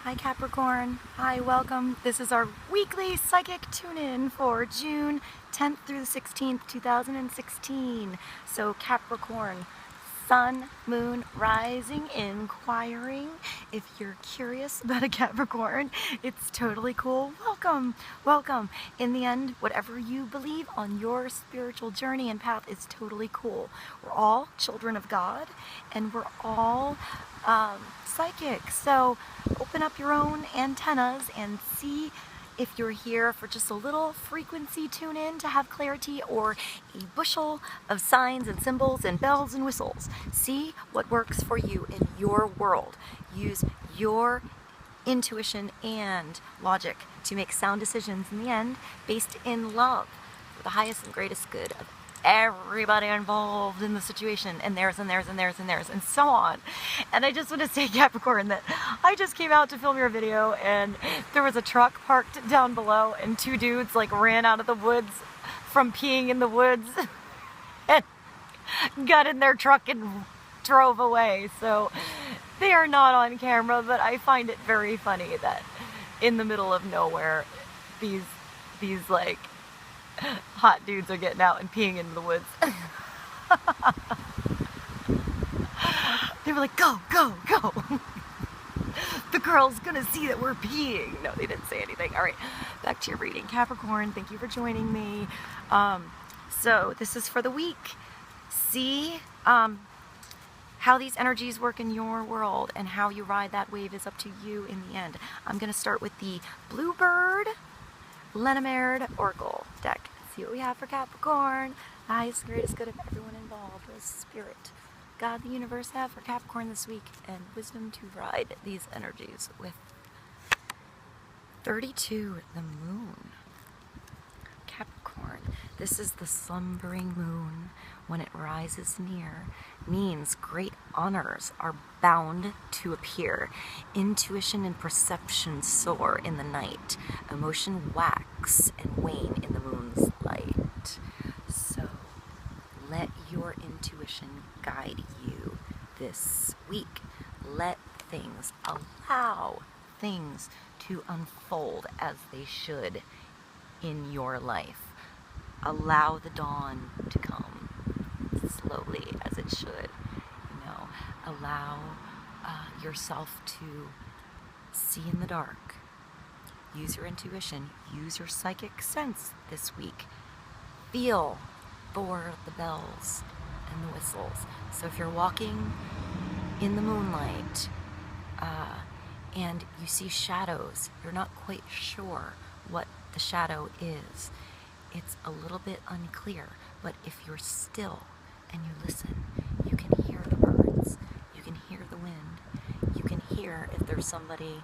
Hi Capricorn, hi, welcome. This is our weekly psychic tune-in for June 10th through the 16th, 2016. So Capricorn, Sun, Moon, Rising, Inquiring. If you're curious about a Capricorn, it's totally cool. Welcome, welcome. In the end, whatever you believe on your spiritual journey and path is totally cool. We're all children of God, and we're all psychic. So open up your own antennas and see if you're here for just a little frequency tune in to have clarity, or a bushel of signs and symbols and bells and whistles. See what works for you in your world. Use your intuition and logic to make sound decisions in the end, based in love for the highest and greatest good of everybody involved in the situation, and theirs and theirs and theirs and theirs and so on. And I just want to say, Capricorn, that I just came out to film your video, and there was a truck parked down below, and two dudes like ran out of the woods from peeing in the woods and got in their truck and drove away. So they are not on camera, but I find it very funny that in the middle of nowhere these like hot dudes are getting out and peeing into the woods. They were like, go, go, go. The girl's gonna see that we're peeing. No, they didn't say anything. All right, back to your reading. Capricorn, thank you for joining me. So this is for the week. See how these energies work in your world, and how you ride that wave is up to you in the end. I'm gonna start with the Bluebird Lenormand Oracle deck. See what we have for Capricorn. The highest and greatest good of everyone involved. What does Spirit, God, the universe have for Capricorn this week, and wisdom to ride these energies with? 32, the moon. Capricorn, this is the slumbering moon. When it rises near, means great honors are bound to appear. Intuition and perception soar in the night. Emotion wax and wane in the moon's light. So let your intuition guide you this week. Let things, allow things to unfold as they should in your life. Allow the dawn to come slowly as it should. You know, allow yourself to see in the dark. Use your intuition. Use your psychic sense this week. Feel for the bells and the whistles. So if you're walking in the moonlight and you see shadows, you're not quite sure what the shadow is. It's a little bit unclear, but if you're still and you listen, you can hear the birds, you can hear the wind, you can hear if there's somebody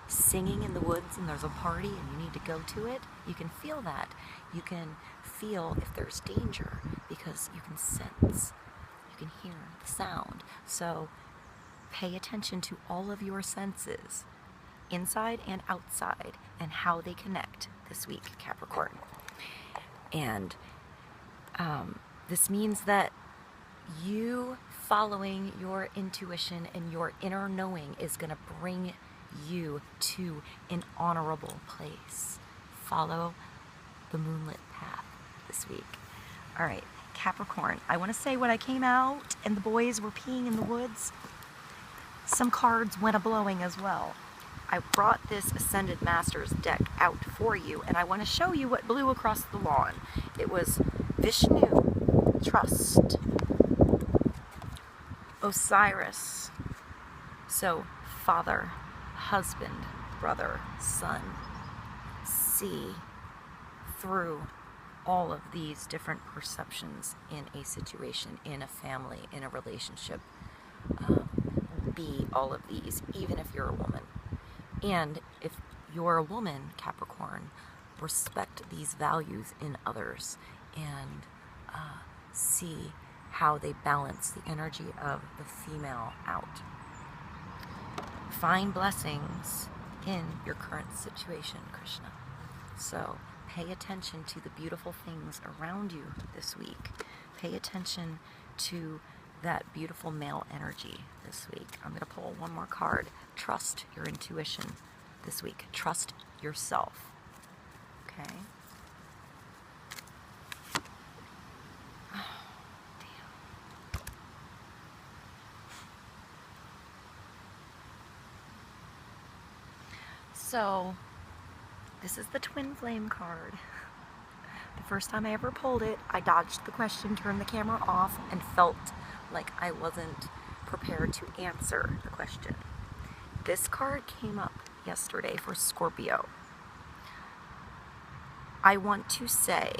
singing in the woods and there's a party and you need to go to it. You can feel that. You can feel if there's danger, because you can sense, you can hear the sound. So pay attention to all of your senses, inside and outside, and how they connect this week, Capricorn. And this means that you following your intuition and your inner knowing is going to bring you to an honorable place. Follow the moonlit path this week. All right, Capricorn, I want to say, when I came out and the boys were peeing in the woods, some cards went a-blowing as well. I brought this Ascended Masters deck out for you, and I want to show you what blew across the lawn. It was Vishnu, Trust, Osiris, so father, husband, brother, son. See through all of these different perceptions in a situation, in a family, in a relationship. Be all of these, even if you're a woman. And if you're a woman, Capricorn, respect these values in others, and see how they balance the energy of the female out. Find blessings in your current situation, Krishna. So pay attention to the beautiful things around you this week. Pay attention to that beautiful male energy this week. I'm going to pull one more card. Trust your intuition. this week. Trust yourself. Okay? Oh, damn. So, this is the twin flame card. The first time I ever pulled it, I dodged the question, turned the camera off, and felt like I wasn't prepared to answer the question. This card came up yesterday for Scorpio. I want to say,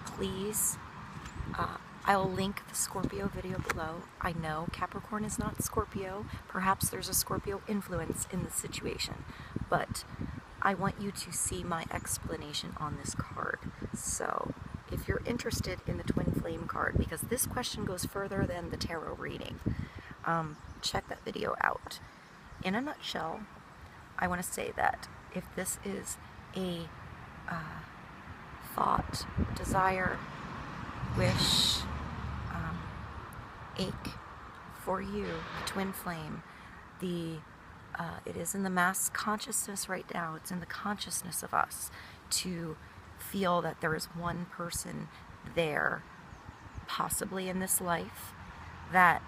please, I'll link the Scorpio video below. I know Capricorn is not Scorpio. Perhaps there's a Scorpio influence in this situation, but I want you to see my explanation on this card. So, if you're interested in the twin flame card, because this question goes further than the tarot reading, check that video out. In a nutshell, I want to say that if this is a thought, desire, wish, ache for you, the twin flame, it is in the mass consciousness right now. It's in the consciousness of us to feel that there is one person there, possibly in this life, that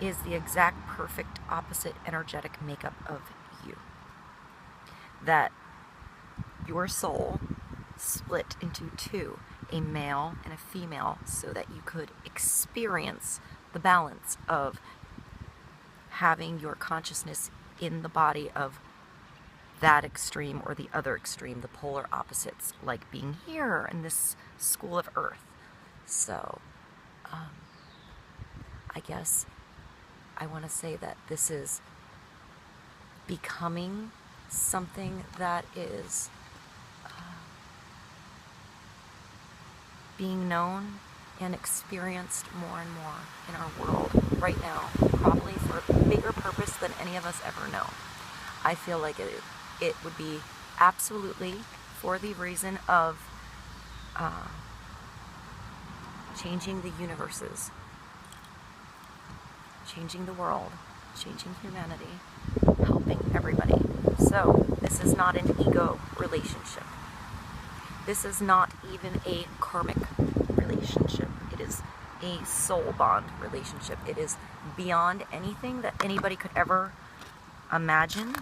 is the exact perfect opposite energetic makeup of you. That your soul split into two, a male and a female, so that you could experience the balance of having your consciousness in the body of that extreme or the other extreme, the polar opposites, like being here in this school of Earth. So, I guess I want to say that this is becoming something that is being known and experienced more and more in our world right now, probably for a bigger purpose than any of us ever know. I feel like it would be absolutely for the reason of changing the universes, changing the world, changing humanity, helping everybody. So this is not an ego relationship. This is not even a karmic relationship. It is a soul bond relationship. It is beyond anything that anybody could ever imagine.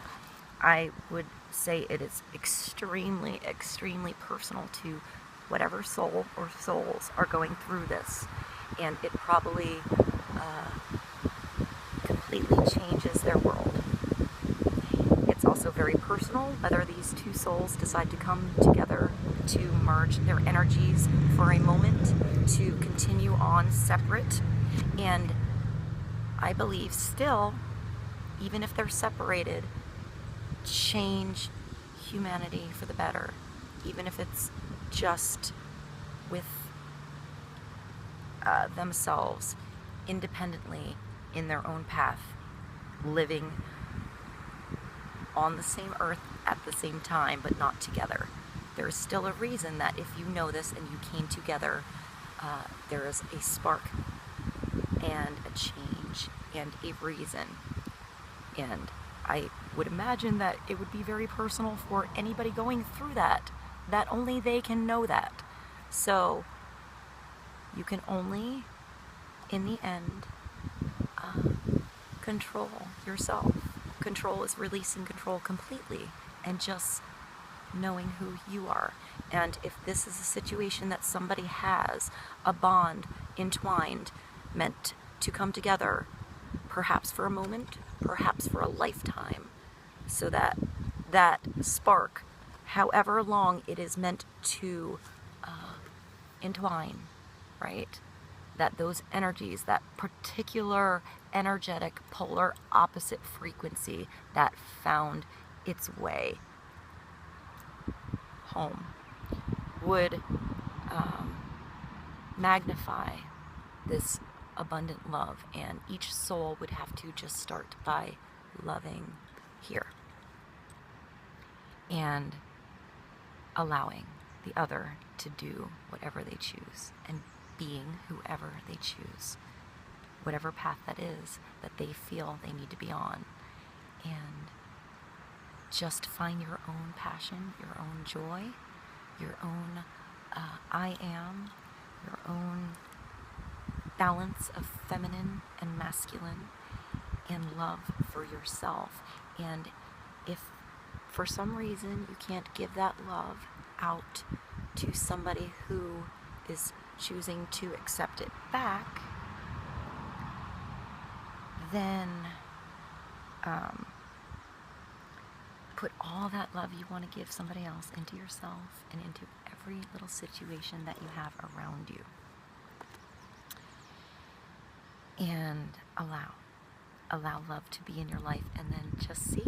I would say it is extremely, extremely personal to whatever soul or souls are going through this. And it probably completely changes their world. It's also very personal whether these two souls decide to come together to merge their energies for a moment, to continue on separate. And I believe still, even if they're separated, change humanity for the better, even if it's just with themselves independently in their own path, living on the same earth at the same time, but not together. There is still a reason that if you know this and you came together, there is a spark and a change and a reason. And I would imagine that it would be very personal for anybody going through that only they can know that. So you can only, in the end, control yourself. Control is releasing control completely and just knowing who you are. And if this is a situation that somebody has a bond entwined, meant to come together, perhaps for a moment, perhaps for a lifetime, so that that spark, however long it is meant to entwine, right? That those energies, that particular energetic polar opposite frequency that found its way home would magnify this abundant love, and each soul would have to just start by loving here and allowing the other to do whatever they choose and being whoever they choose, whatever path that is that they feel they need to be on, and just find your own passion, your own joy, your own I am, your own balance of feminine and masculine, and love for yourself. And if for some reason you can't give that love out to somebody who is choosing to accept it back, then put all that love you want to give somebody else into yourself and into every little situation that you have around you. And allow love to be in your life, and then just see.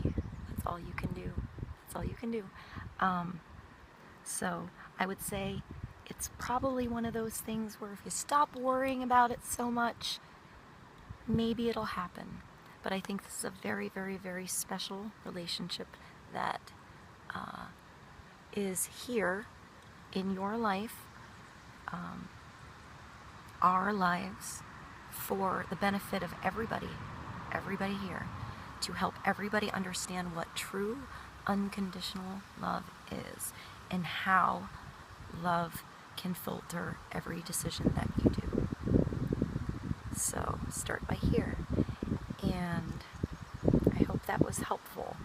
That's all you can do. That's all you can do. So I would say it's probably one of those things where if you stop worrying about it so much, maybe it'll happen. But I think this is a very, very, very special relationship that is here in your life, our lives, for the benefit of everybody here, to help everybody understand what true unconditional love is and how love can filter every decision that you do. So start by here, and I hope that was helpful.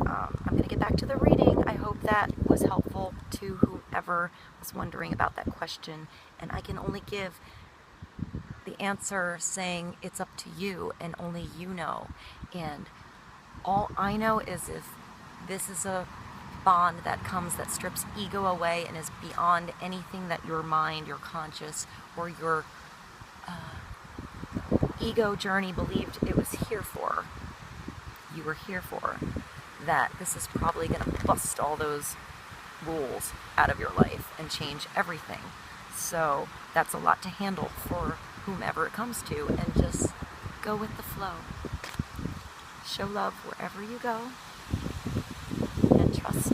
I'm going to get back to the reading. I hope that was helpful to whoever was wondering about that question, and I can only give the answer saying it's up to you and only you know. And all I know is if this is a bond that comes, that strips ego away and is beyond anything that your mind, your conscious, or your ego journey believed it was here for, you were here for, that this is probably going to bust all those rules out of your life and change everything. So that's a lot to handle for whomever it comes to, and just go with the flow. Show love wherever you go, and trust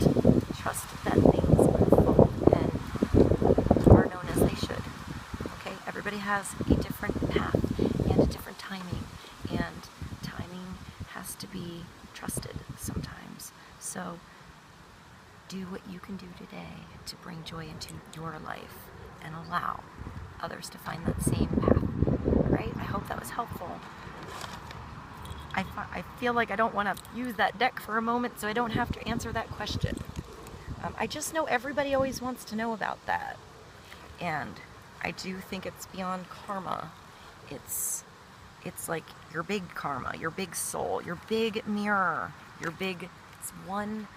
that things unfold and are known as they should. Okay, everybody has a different path and a different timing, and timing has to be trusted sometimes. So do what you can do today to bring joy into your life and allow others to find that same path. Right? I hope that was helpful. I feel like I don't want to use that deck for a moment, so I don't have to answer that question. I just know everybody always wants to know about that. And I do think it's beyond karma. It's like your big karma, your big soul, your big mirror, it's one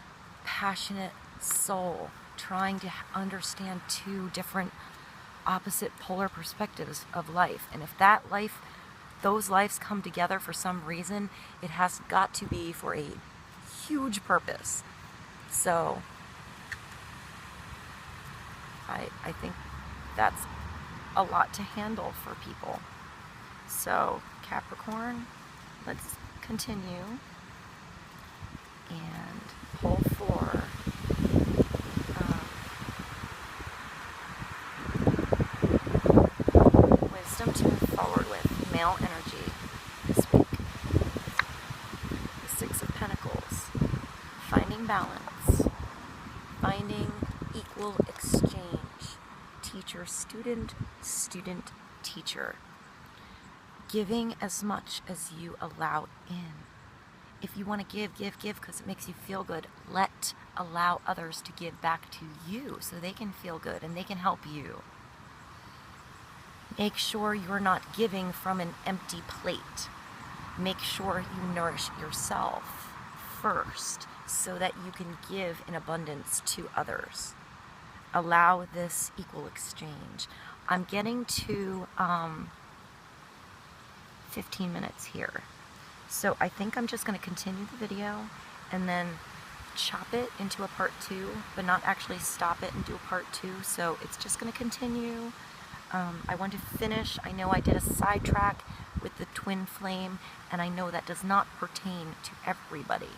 passionate soul trying to understand two different opposite polar perspectives of life. And if those lives come together for some reason, it has got to be for a huge purpose. So I think that's a lot to handle for people. So Capricorn, let's continue and pull for wisdom to move forward with, male energy this week. The Six of Pentacles, finding balance, finding equal exchange, teacher, student, student, teacher, giving as much as you allow in. If you want to give because it makes you feel good, allow others to give back to you so they can feel good and they can help you. Make sure you're not giving from an empty plate. Make sure you nourish yourself first so that you can give in abundance to others. Allow this equal exchange. I'm getting to 15 minutes here. So I think I'm just going to continue the video and then chop it into a part 2, but not actually stop it and do a part 2. So it's just going to continue. I want to finish. I know I did a sidetrack with the twin flame, and I know that does not pertain to everybody.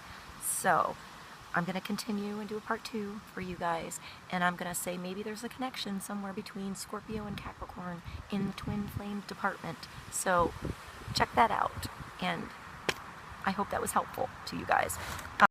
So I'm going to continue and do a part 2 for you guys, and I'm going to say maybe there's a connection somewhere between Scorpio and Capricorn in the twin flame department. So check that out, and I hope that was helpful to you guys.